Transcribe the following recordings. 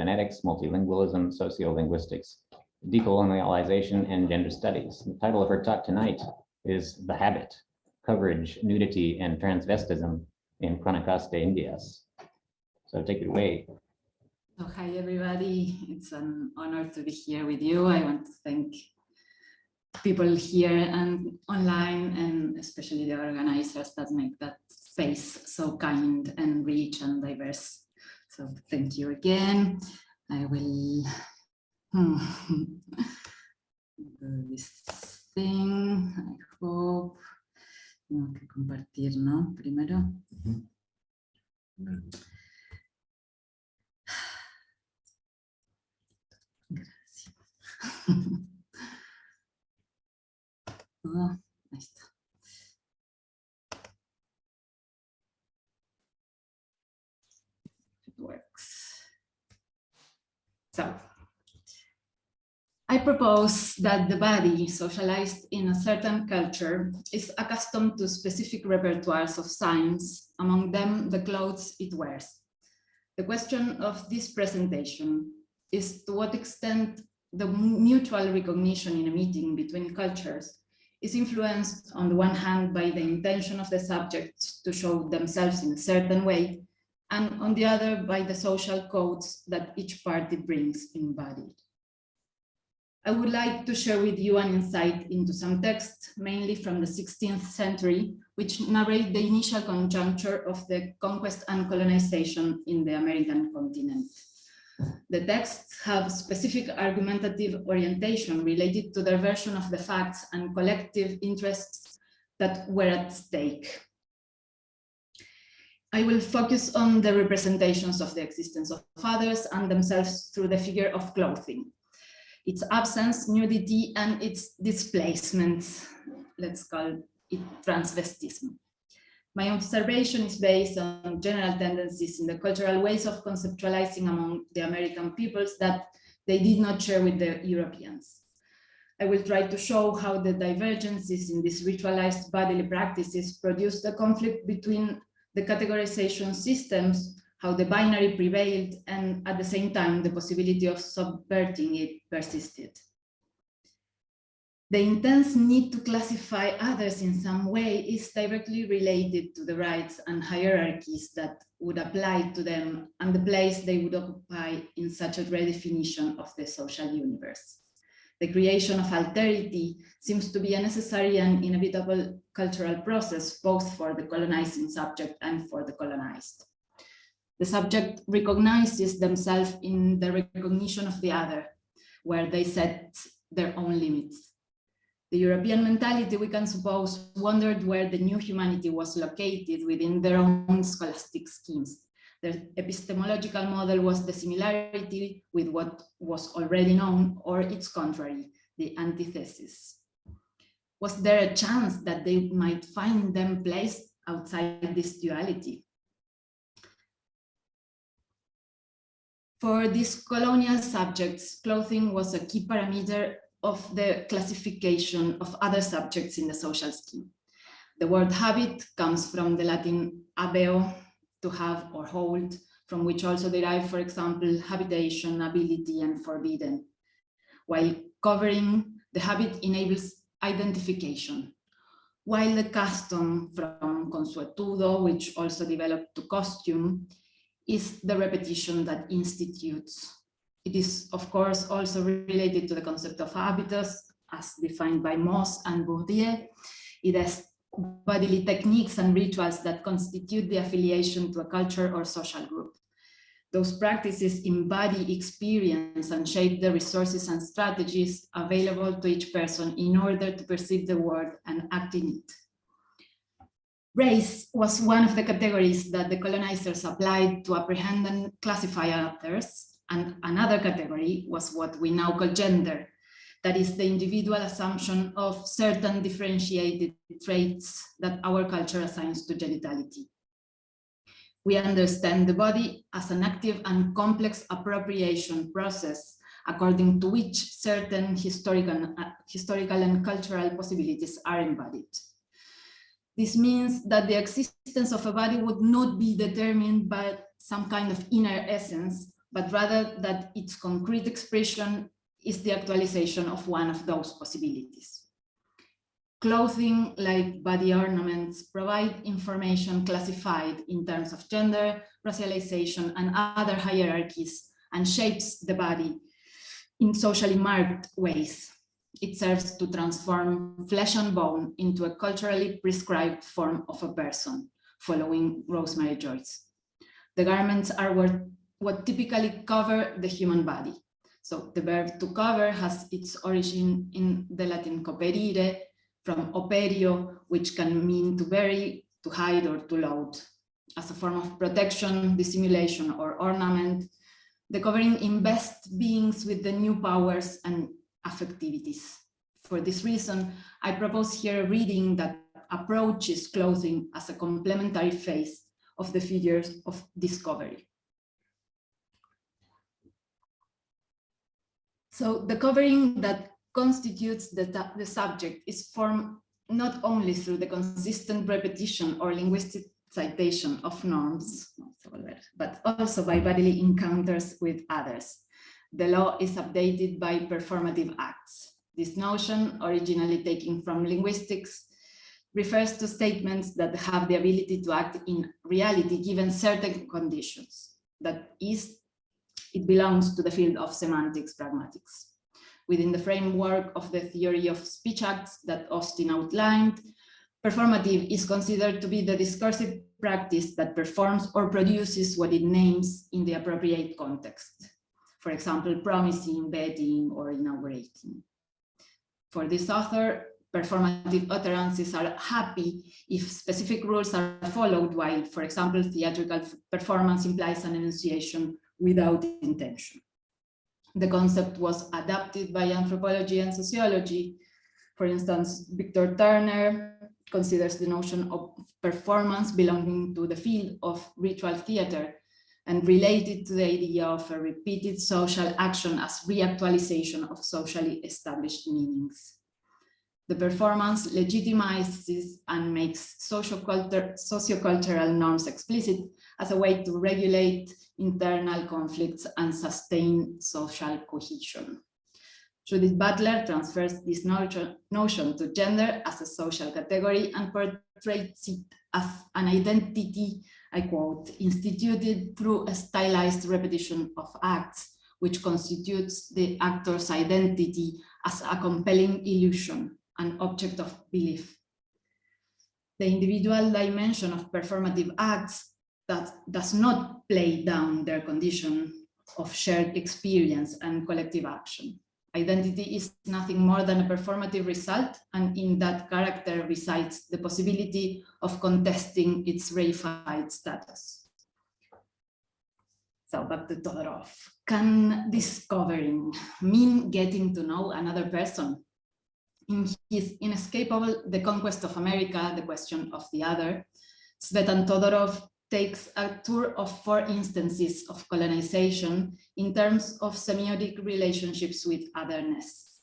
phonetics, multilingualism, sociolinguistics, decolonialization, and gender studies. The title of her talk tonight is The Habit, Coverage, Nudity, and Trans-vestism in Crónicas de Indias. So take it away. So hi everybody, it's an honor to be here with you. I want to thank people here and online, and especially the organizers that make that space so kind and rich and diverse. So thank you again. I will do this thing, I hope. Tengo que compartir, ¿no? Primero. Gracias. Oh, ahí está. It works. So, I propose that the body, socialized in a certain culture, is accustomed to specific repertoires of signs, among them the clothes it wears. The question of this presentation is to what extent the mutual recognition in a meeting between cultures is influenced on the one hand by the intention of the subjects to show themselves in a certain way, and on the other by the social codes that each party brings embodied. I would like to share with you an insight into some texts, mainly from the 16th century, which narrate the initial conjuncture of the conquest and colonization in the American continent. The texts have specific argumentative orientation related to their version of the facts and collective interests that were at stake. I will focus on the representations of the existence of others and themselves through the figure of clothing, its absence, nudity, and its displacements. Let's call it trans-vestism. My observation is based on general tendencies in the cultural ways of conceptualizing among the American peoples that they did not share with the Europeans. I will try to show how the divergences in these ritualized bodily practices produced a conflict between the categorization systems, how the binary prevailed, and at the same time, the possibility of subverting it persisted. The intense need to classify others in some way is directly related to the rights and hierarchies that would apply to them and the place they would occupy in such a redefinition of the social universe. The creation of alterity seems to be a necessary and inevitable cultural process, both for the colonizing subject and for the colonized. The subject recognizes themselves in the recognition of the other, where they set their own limits. The European mentality, we can suppose, wondered where the new humanity was located within their own scholastic schemes. Their epistemological model was the similarity with what was already known, or its contrary, the antithesis. Was there a chance that they might find them placed outside this duality? For these colonial subjects, clothing was a key parameter of the classification of other subjects in the social scheme. The word habit comes from the Latin habeo, to have or hold, from which also derive, for example, habitation, ability, and forbidden. While covering, the habit enables identification, while the custom from consuetudo, which also developed to costume, is the repetition that institutes. It is, of course, also related to the concept of habitus, as defined by Moss and Bourdieu. It has bodily techniques and rituals that constitute the affiliation to a culture or social group. Those practices embody experience and shape the resources and strategies available to each person in order to perceive the world and act in it. Race was one of the categories that the colonizers applied to apprehend and classify others. And another category was what we now call gender, that is the individual assumption of certain differentiated traits that our culture assigns to genitality. We understand the body as an active and complex appropriation process, according to which certain historical and cultural possibilities are embodied. This means that the existence of a body would not be determined by some kind of inner essence, but rather that its concrete expression is the actualization of one of those possibilities. Clothing, like body ornaments, provide information classified in terms of gender, racialization, and other hierarchies, and shapes the body in socially marked ways. It serves to transform flesh and bone into a culturally prescribed form of a person, following Rosemary Joyce. The garments are what typically cover the human body. So the verb to cover has its origin in the Latin coperire, from operio, which can mean to bury, to hide, or to load. As a form of protection, dissimulation, or ornament, the covering invests beings with the new powers and affectivities. For this reason, I propose here a reading that approaches clothing as a complementary phase of the figures of discovery. So the covering that constitutes the subject is formed not only through the consistent repetition or linguistic citation of norms, but also by bodily encounters with others. The law is updated by performative acts. This notion, originally taken from linguistics, refers to statements that have the ability to act in reality given certain conditions. That is, it belongs to the field of semantics pragmatics. Within the framework of the theory of speech acts that Austin outlined, performative is considered to be the discursive practice that performs or produces what it names in the appropriate context. For example, promising, betting, or inaugurating. For this author, performative utterances are happy if specific rules are followed, while, for example, theatrical performance implies an enunciation without intention. The concept was adapted by anthropology and sociology. For instance, Victor Turner considers the notion of performance belonging to the field of ritual theater and related to the idea of a repeated social action as reactualization of socially established meanings. The performance legitimizes and makes sociocultural norms explicit as a way to regulate internal conflicts and sustain social cohesion. Judith Butler transfers this notion to gender as a social category and portrays it as an identity, I quote, instituted through a stylized repetition of acts, which constitutes the actor's identity as a compelling illusion, an object of belief. The individual dimension of performative acts that does not play down their condition of shared experience and collective action. Identity is nothing more than a performative result, and in that character resides the possibility of contesting its reified status. So back to Todorov. Can discovering mean getting to know another person? In his inescapable The Conquest of America, The Question of the Other, Tsvetan Todorov takes a tour of 4 instances of colonization in terms of semiotic relationships with otherness.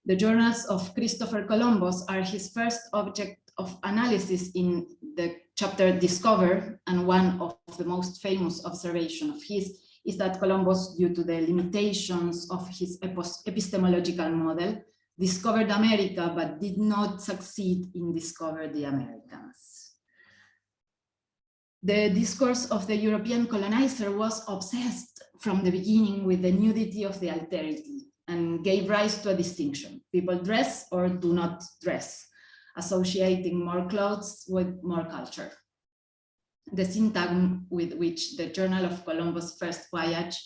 The journals of Christopher Columbus are his first object of analysis in the chapter Discover, and one of the most famous observations of his is that Columbus, due to the limitations of his epistemological model, discovered America but did not succeed in discovering the Americans. The discourse of the European colonizer was obsessed from the beginning with the nudity of the alterity and gave rise to a distinction. People dress or do not dress, associating more clothes with more culture. The syntagm with which the Journal of Columbus' First Voyage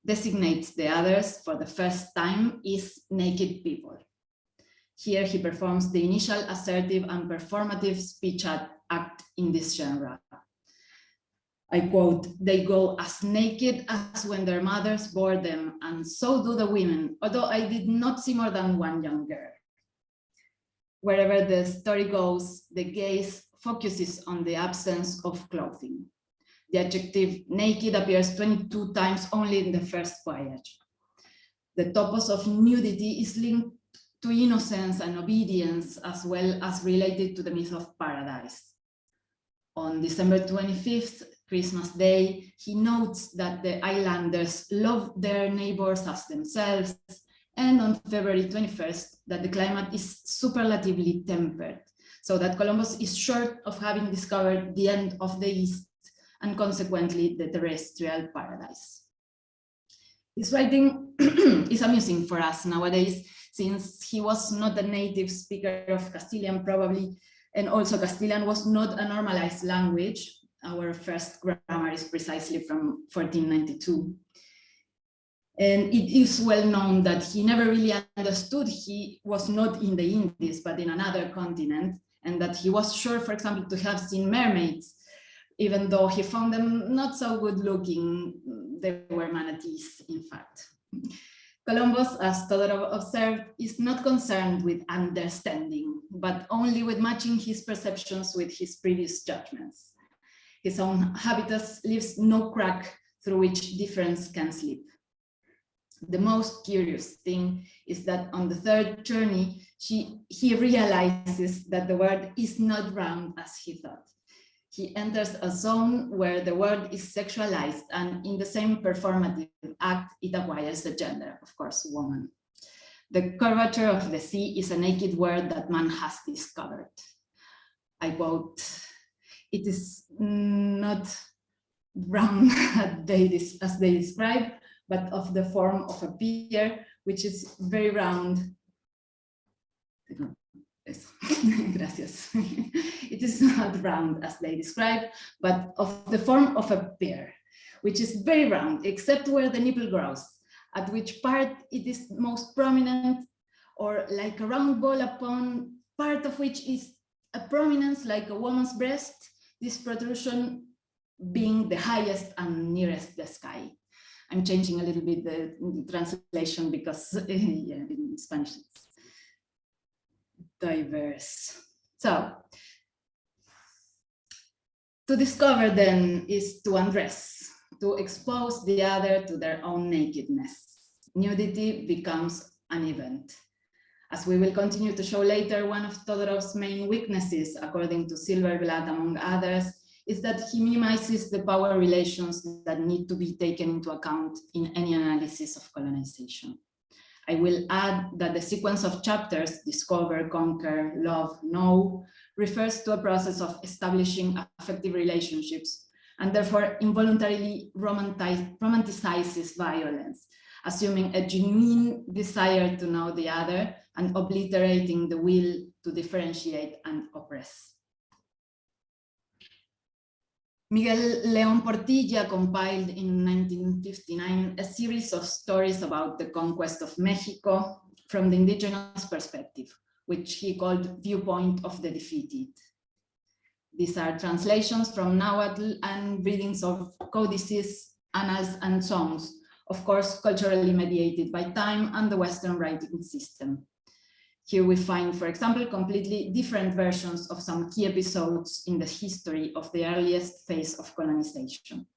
designates the others for the first time is naked people. Here he performs the initial assertive and performative speech act in this genre. I quote, "They go as naked as when their mothers bore them, and so do the women, although I did not see more than one young girl." Wherever the story goes, the gaze focuses on the absence of clothing. The adjective naked appears 22 times only in the first voyage. The topos of nudity is linked to innocence and obedience, as well as related to the myth of paradise. On December 25th, Christmas Day, he notes that the islanders love their neighbors as themselves, and on February 21st, that the climate is superlatively tempered, so that Columbus is short of having discovered the end of the East and consequently the terrestrial paradise. His writing is amusing for us nowadays, since he was not a native speaker of Castilian probably, and also Castilian was not a normalized language. Our first grammar is precisely from 1492. And it is well known that he never really understood he was not in the Indies, but in another continent, and that he was sure, for example, to have seen mermaids, even though he found them not so good looking. They were manatees, in fact. Columbus, as Todorov observed, is not concerned with understanding, but only with matching his perceptions with his previous judgments. His own habitus leaves no crack through which difference can slip. The most curious thing is that on the third journey, he realizes that the world is not round as he thought. He enters a zone where the world is sexualized, and in the same performative act, it acquires a gender, of course, woman. The curvature of the sea is a naked word that man has discovered. I quote, "It is not round as they describe, but of the form of a pear, which is very round." Gracias. It is not round as they describe, but of the form of a pear, which is very round, except where the nipple grows, at which part it is most prominent, or like a round ball upon part of which is a prominence like a woman's breast, this protrusion being the highest and nearest the sky. I'm changing a little bit the translation because yeah, in Spanish it's diverse. So, to discover then is to undress, to expose the other to their own nakedness. Nudity becomes an event. As we will continue to show later, one of Todorov's main weaknesses, according to Silverblatt among others, is that he minimizes the power relations that need to be taken into account in any analysis of colonization. I will add that the sequence of chapters, discover, conquer, love, know, refers to a process of establishing affective relationships, and therefore involuntarily romanticizes violence, assuming a genuine desire to know the other and obliterating the will to differentiate and oppress. Miguel León Portilla compiled in 1959 a series of stories about the conquest of Mexico from the indigenous perspective, which he called Viewpoint of the Defeated. These are translations from Nahuatl and readings of codices, annals, and songs, of course, culturally mediated by time and the Western writing system. Here we find, for example, completely different versions of some key episodes in the history of the earliest phase of colonization,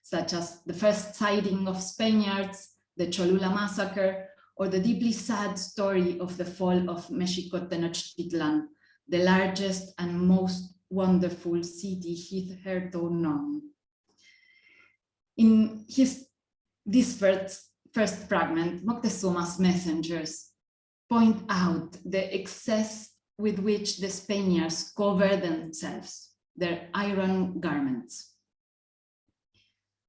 such as the first sighting of Spaniards, the Cholula massacre, or the deeply sad story of the fall of Mexico Tenochtitlan, the largest and most wonderful city hitherto known. In this first fragment, Moctezuma's messengers point out the excess with which the Spaniards cover themselves, their iron garments.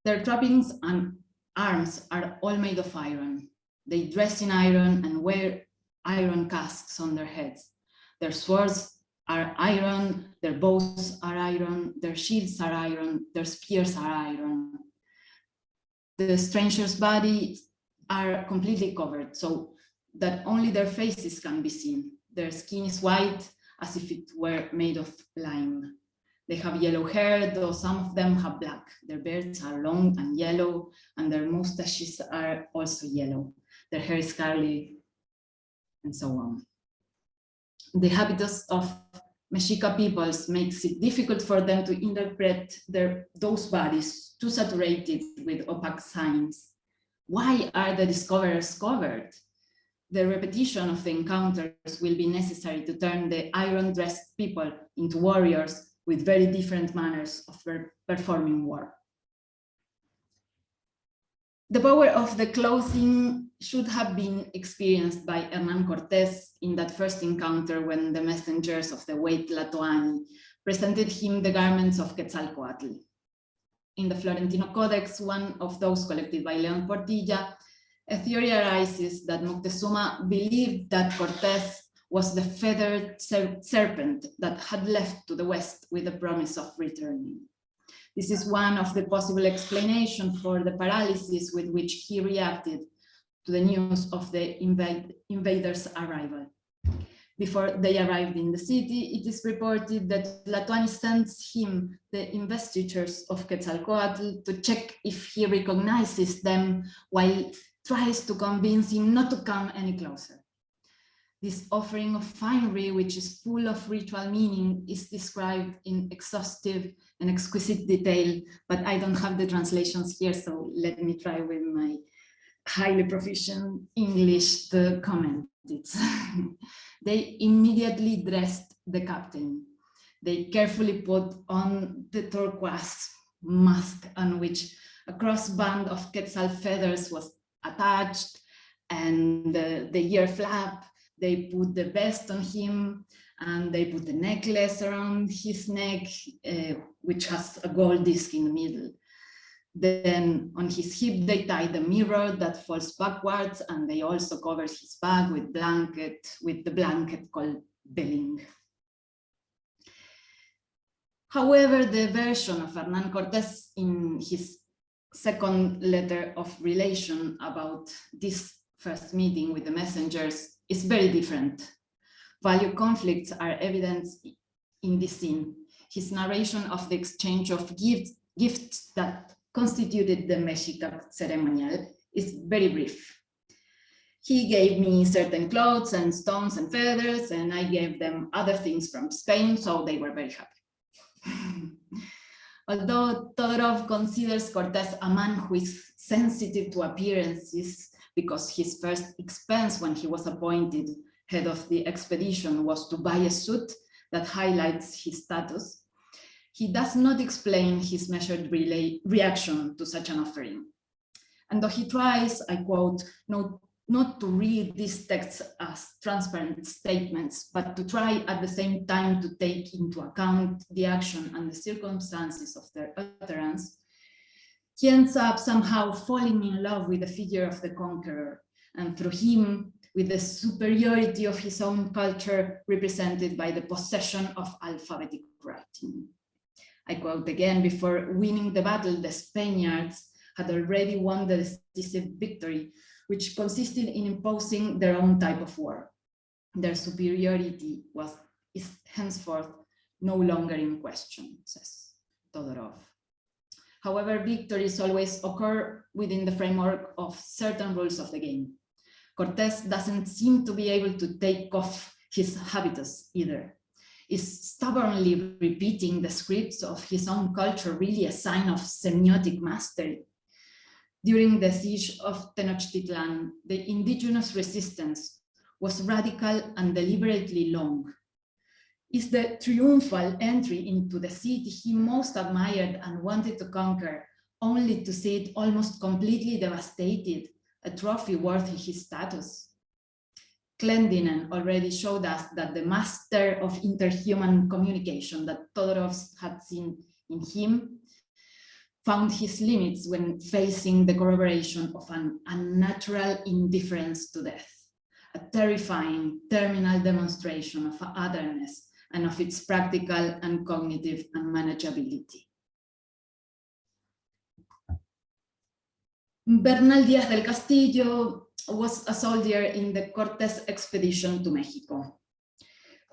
Their trappings and arms are all made of iron. They dress in iron and wear iron casques on their heads. Their swords are iron, their bows are iron, their shields are iron, their spears are iron. The strangers' bodies are completely covered, so that only their faces can be seen. Their skin is white, as if it were made of lime. They have yellow hair, though some of them have black. Their beards are long and yellow, and their mustaches are also yellow. Their hair is curly, and so on. The habitus of Mexica peoples makes it difficult for them to interpret those bodies too saturated with opaque signs. Why are the discoverers covered? The repetition of the encounters will be necessary to turn the iron-dressed people into warriors with very different manners of performing war. The power of the clothing should have been experienced by Hernán Cortés in that first encounter when the messengers of the white Tlatoani presented him the garments of Quetzalcoatl. In the Florentino Codex, one of those collected by León Portilla, a theory arises that Moctezuma believed that Cortés was the feathered serpent that had left to the west with the promise of returning. This is one of the possible explanations for the paralysis with which he reacted to the news of the invaders' arrival. Before they arrived in the city, it is reported that Tlatoani sends him the investitures of Quetzalcoatl to check if he recognizes them, while tries to convince him not to come any closer. This offering of finery, which is full of ritual meaning, is described in exhaustive and exquisite detail, but I don't have the translations here, so let me try with my highly proficient English to comment it. They immediately dressed the captain. They carefully put on the turquoise mask on which a crossband of quetzal feathers was attached, and the ear flap. They put the vest on him, and they put the necklace around his neck, which has a gold disc in the middle. Then on his hip, they tie the mirror that falls backwards, and they also cover his back with the blanket called beling. However, the version of Hernán Cortés in his second letter of relation about this first meeting with the messengers is very different. Value conflicts are evident in this scene. His narration of the exchange of gifts that constituted the Mexica ceremonial is very brief. He gave me certain clothes and stones and feathers, and I gave them other things from Spain, so they were very happy. Although Todorov considers Cortés a man who is sensitive to appearances, because his first expense when he was appointed head of the expedition was to buy a suit that highlights his status, he does not explain his measured reaction to such an offering. And though he tries, I quote, not to read these texts as transparent statements, but to try at the same time to take into account the action and the circumstances of their utterance, he ends up somehow falling in love with the figure of the conqueror, and through him, with the superiority of his own culture represented by the possession of alphabetic writing. I quote again, before winning the battle, the Spaniards had already won the decisive victory, which consisted in imposing their own type of war. Their superiority is henceforth no longer in question, says Todorov. However, victories always occur within the framework of certain rules of the game. Cortés doesn't seem to be able to take off his habitus either. Is stubbornly repeating the scripts of his own culture really a sign of semiotic mastery? During the siege of Tenochtitlan, the indigenous resistance was radical and deliberately long. Is the triumphal entry into the city he most admired and wanted to conquer, only to see it almost completely devastated, a trophy worthy his status? Clendenin already showed us that the master of interhuman communication that Todorov had seen in him found his limits when facing the corroboration of an unnatural indifference to death, a terrifying terminal demonstration of otherness and of its practical and cognitive unmanageability. Bernal Díaz del Castillo was a soldier in the Cortés expedition to Mexico,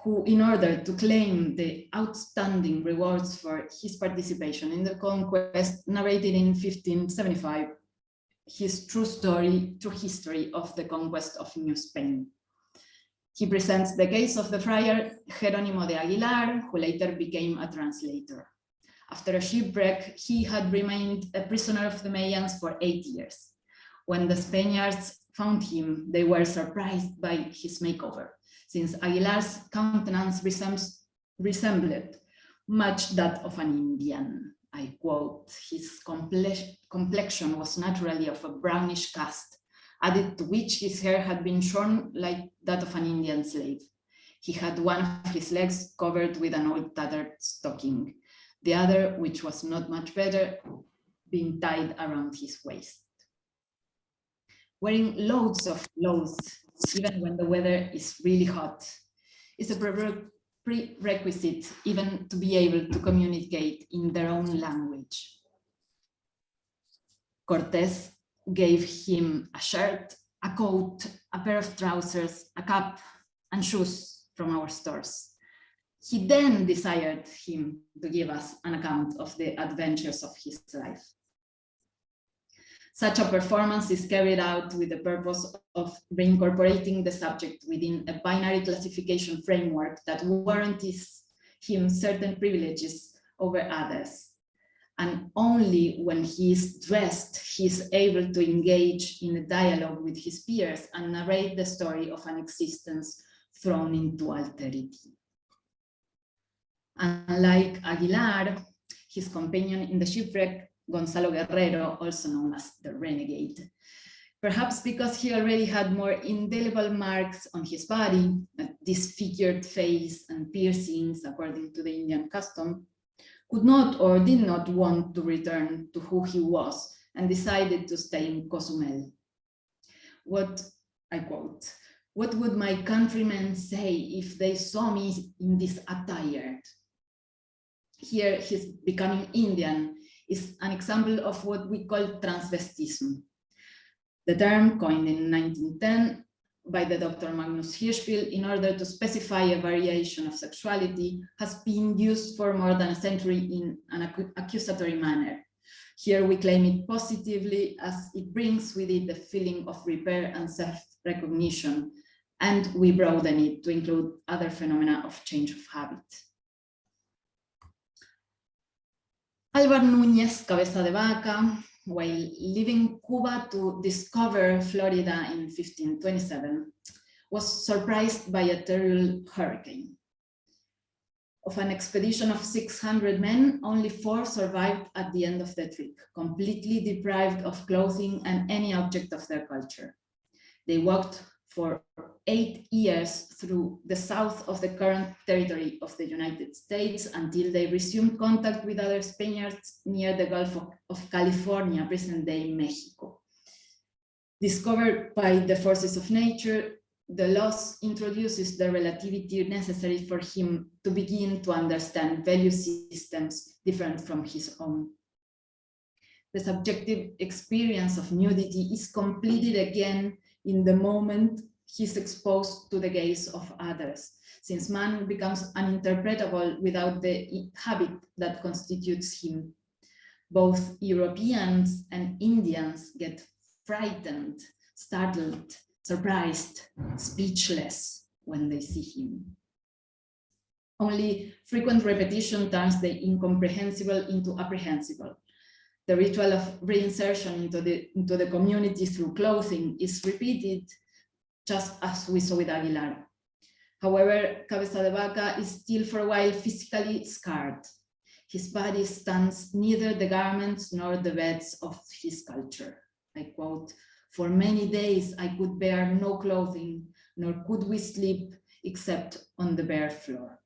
who, in order to claim the outstanding rewards for his participation in the conquest, narrated in 1575 his true history of the conquest of New Spain. He presents the case of the friar Jerónimo de Aguilar, who later became a translator. After a shipwreck, he had remained a prisoner of the Mayans for 8 years. When the Spaniards found him, they were surprised by his makeover, since Aguilar's countenance resembled much that of an Indian. I quote, his complexion was naturally of a brownish cast, added to which his hair had been shorn like that of an Indian slave. He had one of his legs covered with an old tattered stocking, the other, which was not much better, being tied around his waist. Wearing loads of clothes, even when the weather is really hot, is a prerequisite even to be able to communicate in their own language. Cortés gave him a shirt, a coat, a pair of trousers, a cap, and shoes from our stores. He then desired him to give us an account of the adventures of his life. Such a performance is carried out with the purpose of reincorporating the subject within a binary classification framework that warrants him certain privileges over others. And only when he is dressed, he is able to engage in a dialogue with his peers and narrate the story of an existence thrown into alterity. Unlike Aguilar, his companion in the shipwreck, Gonzalo Guerrero, also known as the renegade, perhaps because he already had more indelible marks on his body, a disfigured face and piercings according to the Indian custom, could not or did not want to return to who he was and decided to stay in Cozumel. What, I quote, "What would my countrymen say if they saw me in this attire?" Here, his becoming Indian is an example of what we call trans-vestism. The term, coined in 1910 by the Dr. Magnus Hirschfeld in order to specify a variation of sexuality, has been used for more than a century in an accusatory manner. Here we claim it positively as it brings with it the feeling of repair and self-recognition, and we broaden it to include other phenomena of change of habit. Álvar Núñez Cabeza de Vaca, while leaving Cuba to discover Florida in 1527, was surprised by a terrible hurricane. Of an expedition of 600 men, only 4 survived at the end of the trip, completely deprived of clothing and any object of their culture. They walked for 8 years through the south of the current territory of the United States until they resumed contact with other Spaniards near the Gulf of California, present-day Mexico. Discovered by the forces of nature, the loss introduces the relativity necessary for him to begin to understand value systems different from his own. The subjective experience of nudity is completed again in the moment he's exposed to the gaze of others, since man becomes uninterpretable without the habit that constitutes him. Both Europeans and Indians get frightened, startled, surprised, speechless when they see him. Only frequent repetition turns the incomprehensible into apprehensible. The ritual of reinsertion into the community through clothing is repeated, just as we saw with Aguilar. However, Cabeza de Vaca is still for a while physically scarred. His body stands neither the garments nor the beds of his culture. I quote, "For many days I could bear no clothing, nor could we sleep except on the bare floor."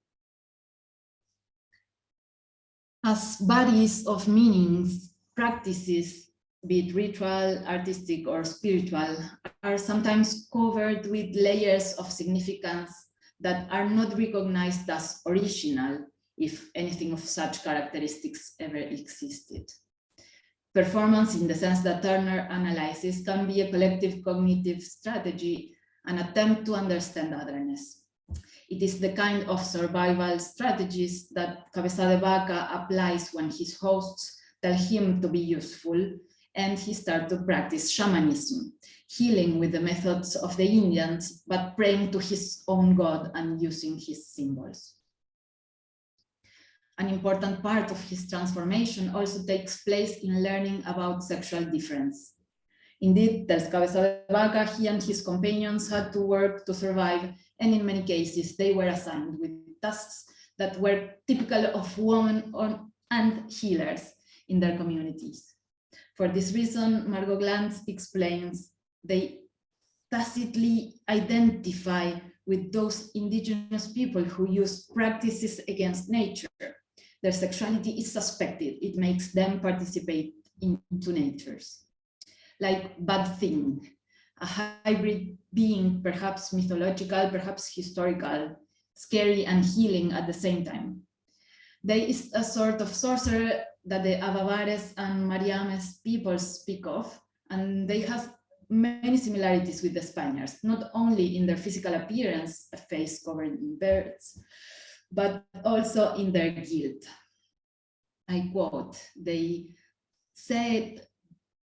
As bodies of meanings, practices, be it ritual, artistic, or spiritual, are sometimes covered with layers of significance that are not recognized as original, if anything of such characteristics ever existed. Performance, in the sense that Turner analyzes, can be a collective cognitive strategy, an attempt to understand otherness. It is the kind of survival strategies that Cabeza de Vaca applies when his hosts tell him to be useful, and he starts to practice shamanism, healing with the methods of the Indians, but praying to his own god and using his symbols. An important part of his transformation also takes place in learning about sexual difference. Indeed, tells Cabeza de Vaca, he and his companions had to work to survive, and in many cases they were assigned with tasks that were typical of women and healers, in their communities. For this reason, Margot Glantz explains they tacitly identify with those indigenous people who use practices against nature. Their sexuality is suspected. It makes them participate into natures. Like bad thing, a hybrid being, perhaps mythological, perhaps historical, scary and healing at the same time. There is a sort of sorcerer that the Avavares and Mariames peoples speak of, and they have many similarities with the Spaniards, not only in their physical appearance, a face covered in birds, but also in their guilt. I quote, they said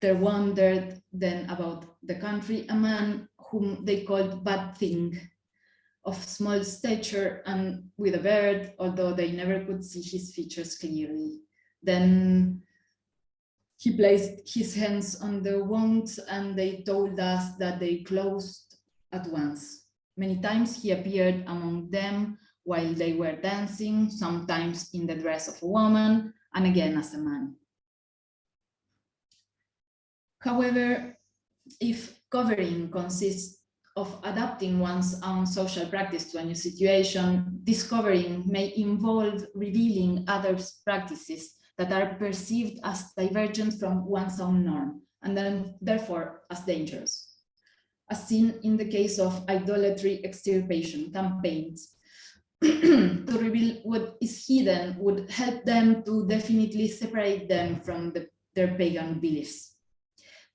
there wandered then about the country a man whom they called Bad Thing, of small stature and with a beard, although they never could see his features clearly. Then he placed his hands on the wounds and they told us that they closed at once. Many times he appeared among them while they were dancing, sometimes in the dress of a woman, and again as a man. However, if covering consists of adapting one's own social practice to a new situation, discovering may involve revealing others' practices that are perceived as divergent from one's own norm, and then therefore as dangerous. As seen in the case of idolatry extirpation campaigns, to reveal what is hidden would help them to definitely separate them from their pagan beliefs.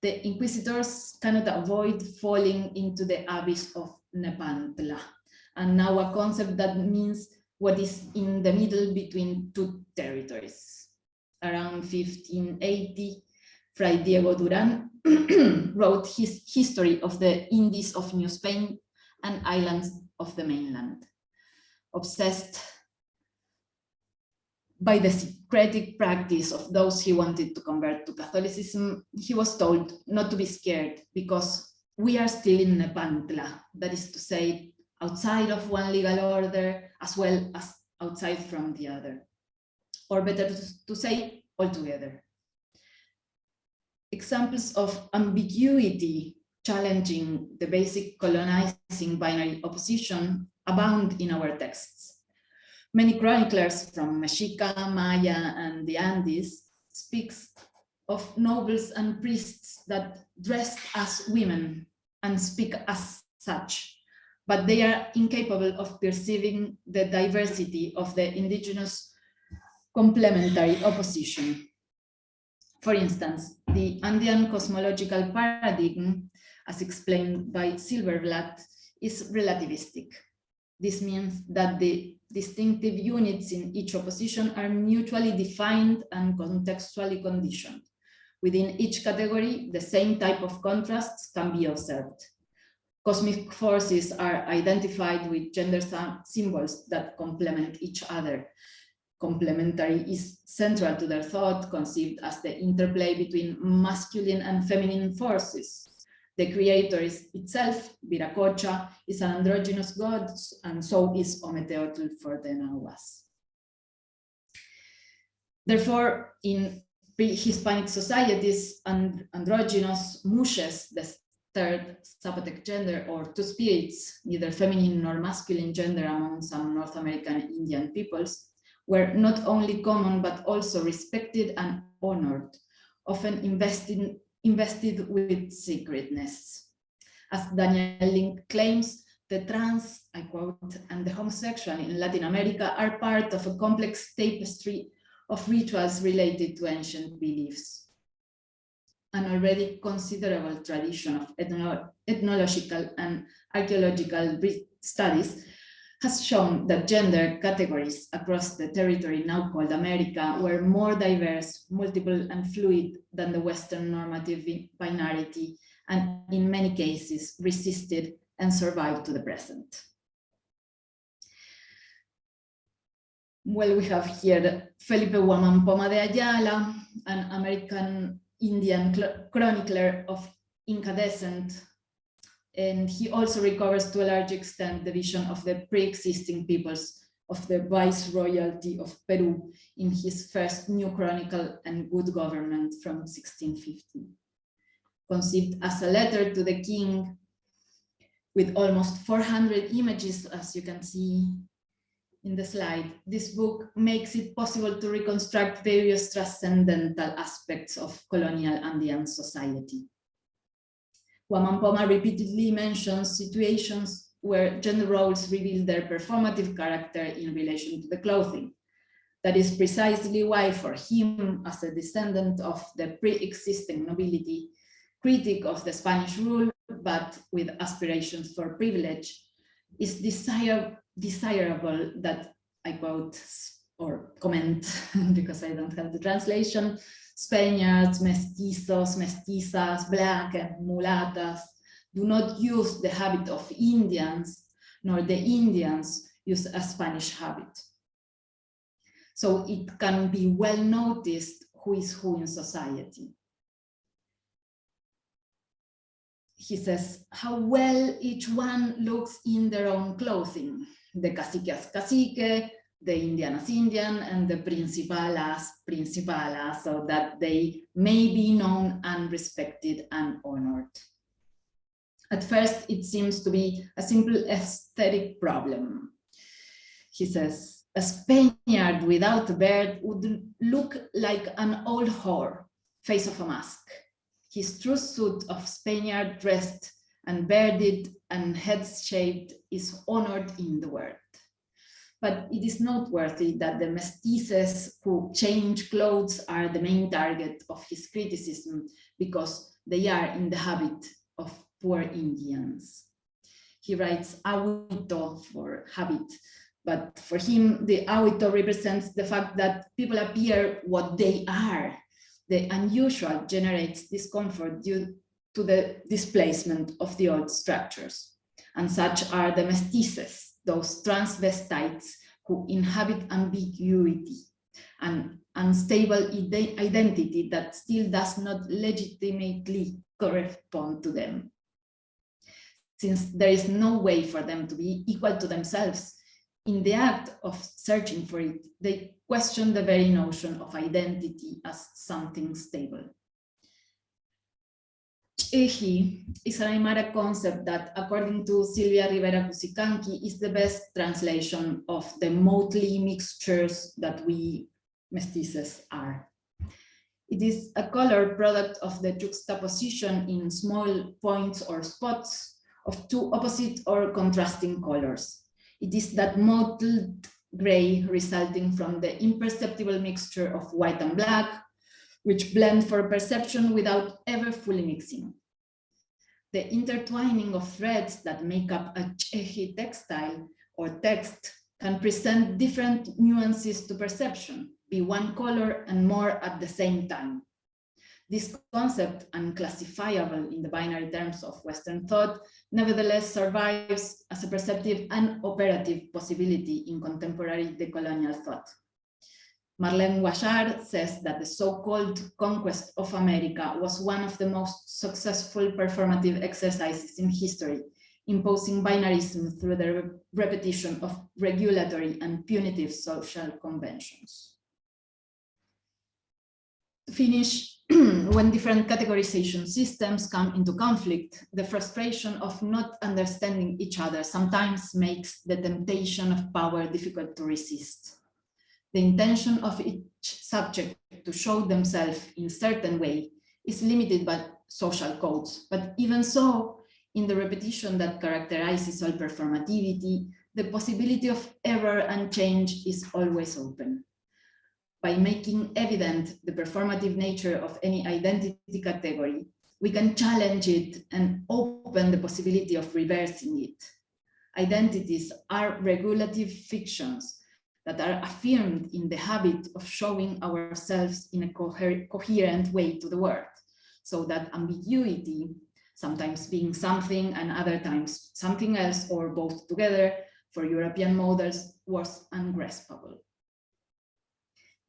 The inquisitors cannot avoid falling into the abyss of Nepantla, and now a concept that means what is in the middle between two territories. Around 1580, Fray Diego Duran wrote his history of the Indies of New Spain and islands of the mainland. Obsessed by the syncretic practice of those he wanted to convert to Catholicism, he was told not to be scared because we are still in Nepantla, that is to say, outside of one legal order as well as outside from the other, or better to say, altogether. Examples of ambiguity challenging the basic colonizing binary opposition abound in our texts. Many chroniclers from Mexica, Maya, and the Andes speaks of nobles and priests that dressed as women and speak as such, but they are incapable of perceiving the diversity of the indigenous complementary opposition. For instance, the Andean cosmological paradigm, as explained by Silverblatt, is relativistic. This means that the distinctive units in each opposition are mutually defined and contextually conditioned. Within each category, the same type of contrasts can be observed. Cosmic forces are identified with gender symbols that complement each other. Complementary is central to their thought, conceived as the interplay between masculine and feminine forces. The creator is itself, Viracocha, is an androgynous god, and so is Ometeotl for the Nahuas. Therefore, in pre-Hispanic societies, androgynous mushes, the third Zapotec gender, or two spirits, neither feminine nor masculine gender among some North American Indian peoples, were not only common but also respected and honored, often invested with sacredness. As Daniel Link claims, the trans, I quote, and the homosexual in Latin America are part of a complex tapestry of rituals related to ancient beliefs. An already considerable tradition of ethnological and archaeological studies has shown that gender categories across the territory now called America were more diverse, multiple, and fluid than the Western normative binarity, and in many cases resisted and survived to the present. Well, we have here Felipe Huamán Poma de Ayala, an American Indian chronicler of Inca descent, and he also recovers to a large extent the vision of the pre-existing peoples of the Viceroyalty of Peru in his first New Chronicle and Good Government from 1650. Conceived as a letter to the king with almost 400 images, as you can see in the slide, this book makes it possible to reconstruct various transcendental aspects of colonial Andean society. Wamampoma repeatedly mentions situations where gender roles reveal their performative character in relation to the clothing. That is precisely why, for him, as a descendant of the pre-existing nobility, critic of the Spanish rule, but with aspirations for privilege, is desirable that, I quote or comment because I don't have the translation, Spaniards, mestizos, mestizas, black and mulatas do not use the habit of Indians, nor the Indians use a Spanish habit. So it can be well noticed who is who in society. He says, how well each one looks in their own clothing. The cacique as cacique, the Indian as Indian, and the principal as principala, so that they may be known and respected and honored. At first, it seems to be a simple aesthetic problem. He says, a Spaniard without a beard would look like an old whore, face of a mask. His true suit of Spaniard dressed and bearded and head-shaped is honored in the world. But it is noteworthy that the mestizos who change clothes are the main target of his criticism because they are in the habit of poor Indians. He writes awito for habit, but for him, the awito represents the fact that people appear what they are. The unusual generates discomfort due to the displacement of the old structures. And such are the mestizos, those transvestites who inhabit ambiguity, an unstable identity that still does not legitimately correspond to them. Since there is no way for them to be equal to themselves, in the act of searching for it, they question the very notion of identity as something stable. Eji is an Aymara concept that, according to Silvia Rivera Cusicanqui, is the best translation of the motley mixtures that we mestizos are. It is a color product of the juxtaposition in small points or spots of two opposite or contrasting colors. It is that mottled gray resulting from the imperceptible mixture of white and black, which blend for perception without ever fully mixing. The intertwining of threads that make up a Cheji textile or text can present different nuances to perception, be one color and more at the same time. This concept, unclassifiable in the binary terms of Western thought, nevertheless survives as a perceptive and operative possibility in contemporary decolonial thought. Marlene Guachard says that the so-called conquest of America was one of the most successful performative exercises in history, imposing binarism through the repetition of regulatory and punitive social conventions. To finish, when different categorization systems come into conflict, the frustration of not understanding each other sometimes makes the temptation of power difficult to resist. The intention of each subject to show themselves in a certain way is limited by social codes, but even so, in the repetition that characterizes all performativity, the possibility of error and change is always open. By making evident the performative nature of any identity category, we can challenge it and open the possibility of reversing it. Identities are regulative fictions that are affirmed in the habit of showing ourselves in a coherent way to the world, so that ambiguity, sometimes being something and other times something else or both together, for European models was ungraspable.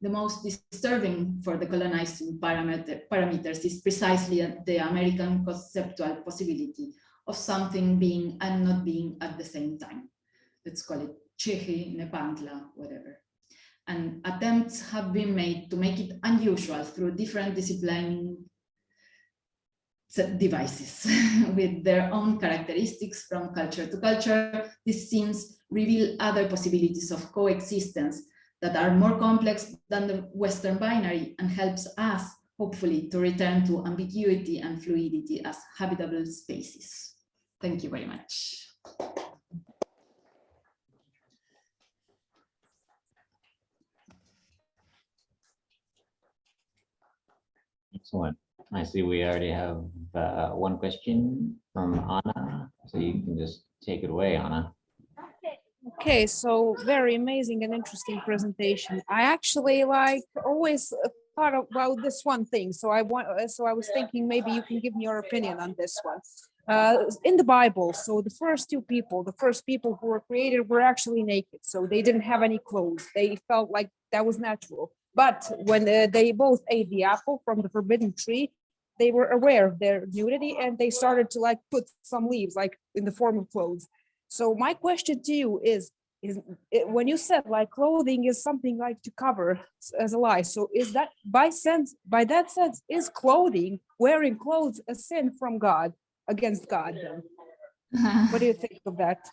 The most disturbing for the colonizing parameters is precisely the American conceptual possibility of something being and not being at the same time. Let's call it chihi, nepantla, whatever. And attempts have been made to make it unusual through different disciplining devices with their own characteristics from culture to culture. These scenes reveal other possibilities of coexistence that are more complex than the Western binary and helps us, hopefully, to return to ambiguity and fluidity as habitable spaces. Thank you very much. Excellent. I see we already have one question from Anna, so you can just take it away, Anna. Okay, so very amazing and interesting presentation. I actually always thought about this one thing. So I was thinking maybe you can give me your opinion on this one. In the Bible, so the first people who were created were actually naked. So they didn't have any clothes. They felt like that was natural. But when they both ate the apple from the forbidden tree, they were aware of their nudity and they started to put some leaves in the form of clothes. So my question to you is when you said clothing is something to cover as a lie, so is that by that sense, is wearing clothes a sin from God, against God then? What do you think of that?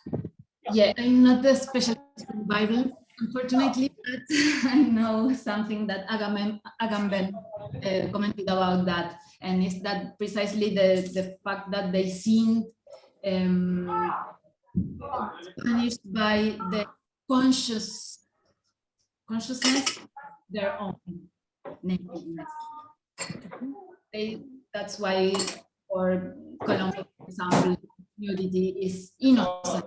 Yeah, I'm not the specialist in the Bible, unfortunately, but I know something that Agamben commented about that, and is that precisely the fact that they seemed punished by the consciousness, their own nakedness. That's why, for Colombia, for example, nudity is innocent.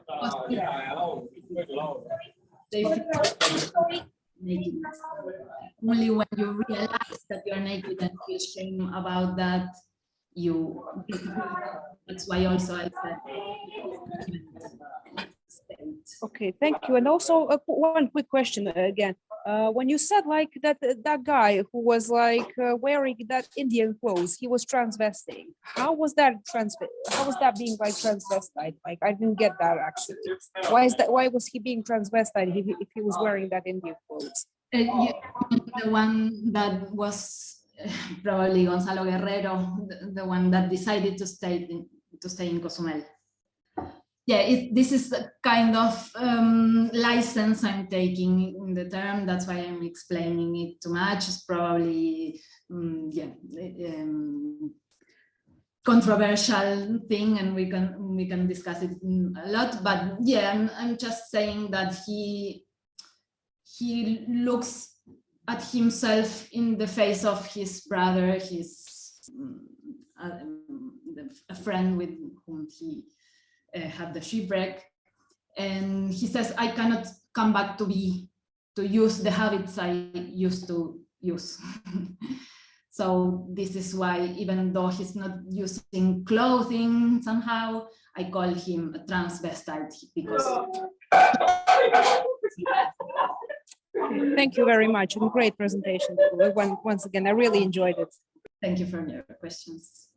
They feel nakedness. Only when you realize that you're naked and feel shame about that, that's why also I said. Okay, thank you. And also one quick question again. When you said that guy who was wearing that Indian clothes, he was transvesting. How was that being transvestite? I didn't get that actually. Why was he being transvestite if he was wearing that Indian clothes? The one that was probably Gonzalo Guerrero, the one that decided to stay in Cozumel. Yeah, this is a kind of license I'm taking in the term. That's why I'm explaining it too much. It's probably controversial thing, and we can discuss it a lot. But yeah, I'm just saying that he looks at himself in the face of his brother, a friend with whom he had the shipwreck, and he says, I cannot come back to use the habits I used to use. So this is why, even though he's not using clothing somehow, I call him a transvestite because. Thank you very much, and great presentation. Once again, I really enjoyed it. Thank you for your questions.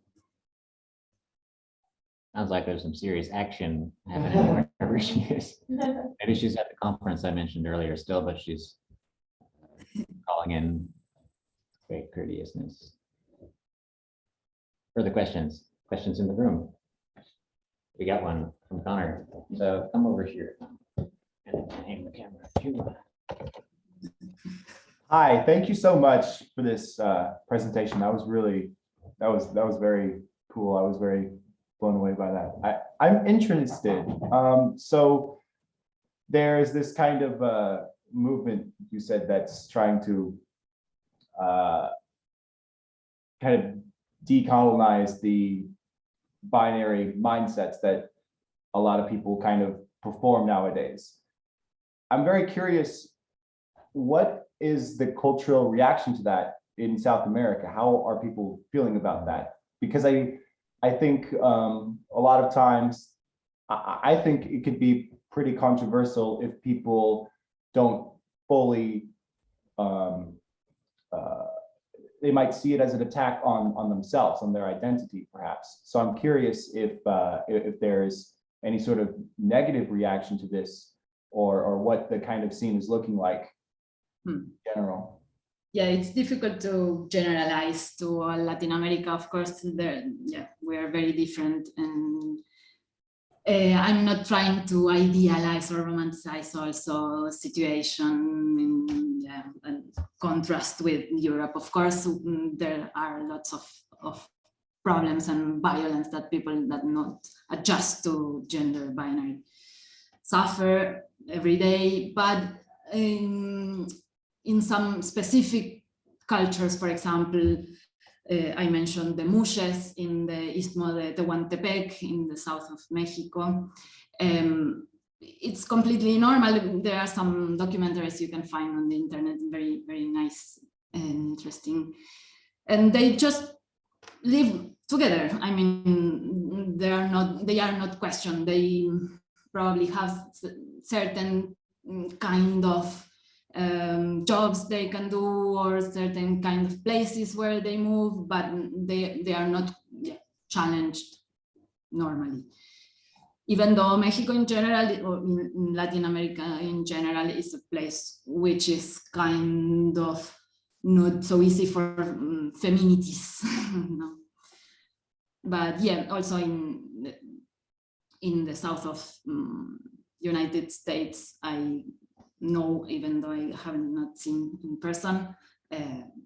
Sounds like there's some serious action happening wherever she is. Maybe she's at the conference I mentioned earlier still, but she's calling in. Great courteousness. Further questions? Questions in the room? We got one from Connor. So come over here and hang the camera. Hi, thank you so much for this presentation. That was very cool. I was very blown away by that. I'm interested. So there's this kind of movement, you said, that's trying to kind of decolonize the binary mindsets that a lot of people kind of perform nowadays. I'm very curious, what is the cultural reaction to that in South America? How are people feeling about that? Because I think a lot of times, I think it could be pretty controversial if people don't fully, they might see it as an attack on themselves, on their identity, perhaps. So I'm curious if there's any sort of negative reaction to this or what the kind of scene is looking like in general? Yeah, it's difficult to generalize to Latin America. Of course, we are very different, and I'm not trying to idealize or romanticize also situation and contrast with Europe. Of course, there are lots of problems and violence that people that not adjust to gender binary suffer every day, but in some specific cultures, for example, I mentioned the Mushes in the Istmo de Tehuantepec in the south of Mexico. It's completely normal. There are some documentaries you can find on the internet, very, very nice and interesting. And they just live together. I mean, they are not questioned. They probably have certain kind of jobs they can do or certain kind of places where they move, but they are not challenged normally. Even though Mexico in general, or in Latin America in general, is a place which is kind of not so easy for feminities. No? But yeah, also in the south of United States, I know, even though I haven't not seen in person,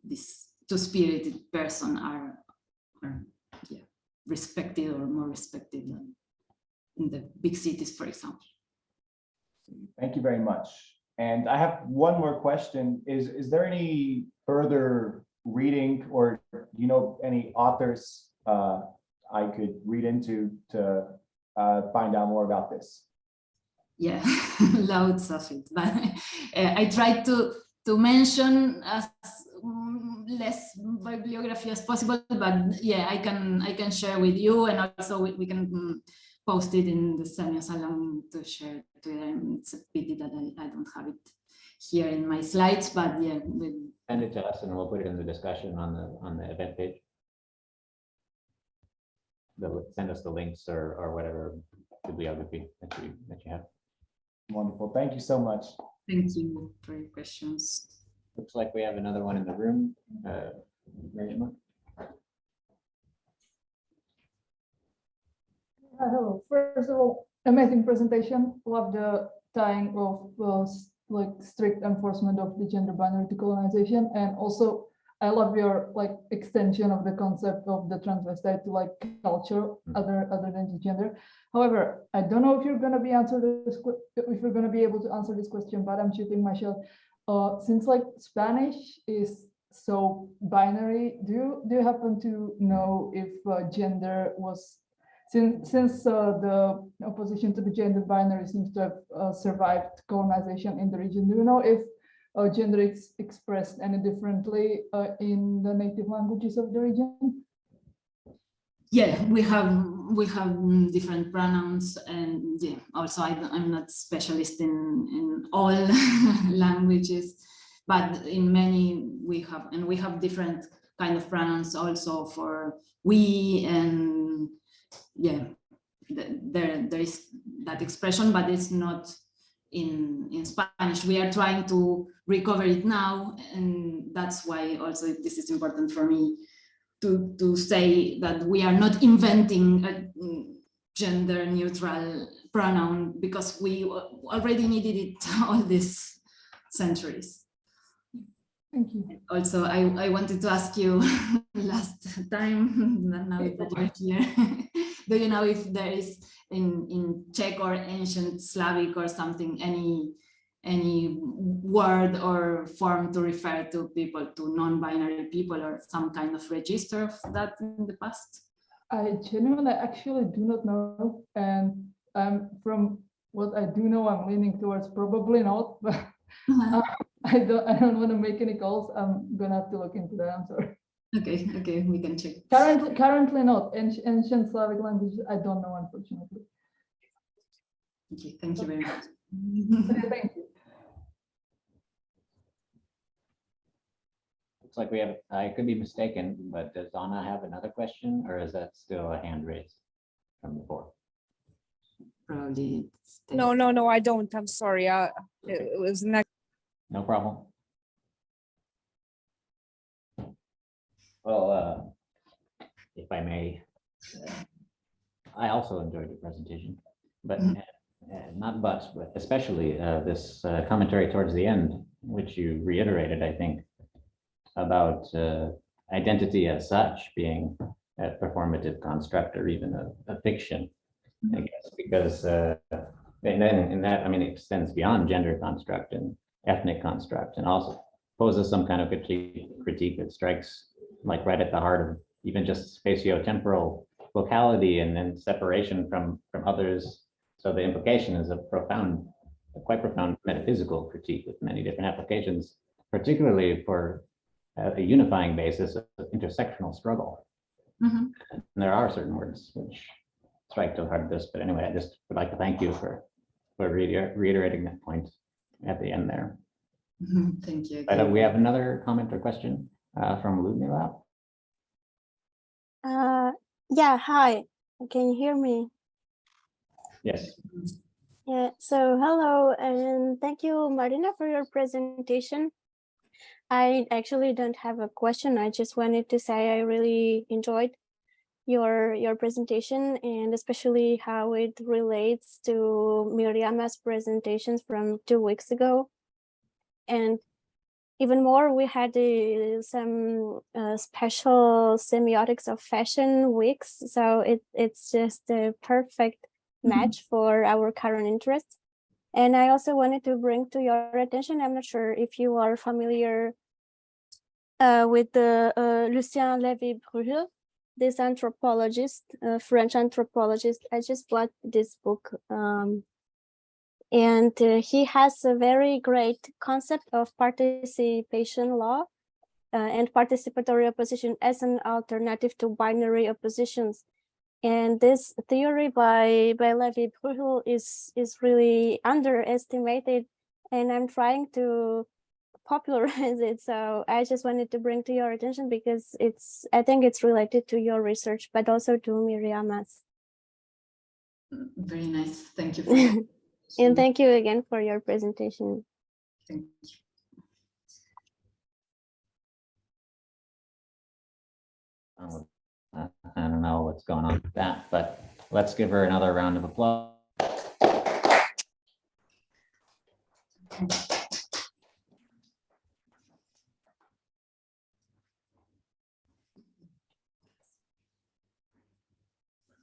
these two-spirited person are respected or more respected than in the big cities, for example. Thank you very much. And I have one more question. Is there any further reading or any authors I could read into to find out more about this? Yeah, loads of it, but I tried to mention as less bibliography as possible, but yeah, I can share with you, and also we can post it in the Semiosalong to share Twitter. It's a pity that I don't have it here in my slides, but yeah. Send it to us and we'll put it in the discussion on the event page. Send us the links or whatever bibliography that you have. Wonderful. Thank you so much. Thank you for your questions. Looks like we have another one in the room. Marina? Hello. First of all, amazing presentation. Love the tying of like strict enforcement of the gender binary decolonization, and also I love your extension of the concept of the transvestite to culture other than the gender. However, I don't know if you're going to be able to answer this question, but I'm shooting my shot. Since Spanish is so binary, do you happen to know if gender was since the opposition to the gender binary seems to have survived colonization in the region? Do you know if gender is expressed any differently in the native languages of the region? Yeah, we have different pronouns, and yeah, also I'm not specialist in all languages, but in many we have different kind of pronouns also for we, and yeah, there is that expression, but it's not in Spanish. We are trying to recover it now, and that's why also this is important for me to say that we are not inventing a gender neutral pronoun, because we already needed it all these centuries. Thank you. Also, I wanted to ask you last time, now that you're here, do you know if there is in Czech or ancient Slavic or something, any word or form to refer to people, to non-binary people, or some kind of register of that in the past? I genuinely actually do not know, and from what I do know, I'm leaning towards probably not, but I don't want to make any calls. I'm gonna have to look into that. I'm sorry. Okay, we can check. Currently not. Ancient Slavic languages, I don't know, unfortunately. Okay, thank you very much. Okay, thank you. Looks like we have, I could be mistaken, but does Anna have another question, or is that still a hand raised from before? probably. No, I don't. I'm sorry. It was next. No problem. Well, if I may, I also enjoyed the presentation, but but especially this commentary towards the end, which you reiterated, I think, about identity as such being a performative construct or even a fiction, I guess, because and then in that, I mean, it extends beyond gender construct and ethnic construct, and also poses some kind of critique that strikes like right at the heart of even just spatio-temporal locality and then separation from others. So the implication is a quite profound metaphysical critique with many different applications, particularly for a unifying basis of intersectional struggle. Mhm. And there are certain words which strike to the heart of this, but anyway, I just would like to thank you for reiterating that point at the end there. Thank you. But we have another comment or question from Ludmila. Yeah, hi. Can you hear me? Yes. Yeah, so hello, and thank you, Marina, for your presentation. I actually don't have a question. I just wanted to say I really enjoyed your presentation, and especially how it relates to Miriama's presentations from 2 weeks ago. And even more, we had some special semiotics of fashion weeks. So it's just a perfect match for our current interests. And I also wanted to bring to your attention, I'm not sure if you are familiar with the Lucien Lévy-Bruhl, this anthropologist, French anthropologist. I just bought this book. And he has a very great concept of participation law and participatory opposition as an alternative to binary oppositions. And this theory by Lévy-Bruhl is really underestimated, and I'm trying to popularize it. So I just wanted to bring to your attention because I think it's related to your research, but also to Miriama's. Very nice. Thank you. For And thank you again for your presentation. Thank you. I don't know what's going on with that, but let's give her another round of applause.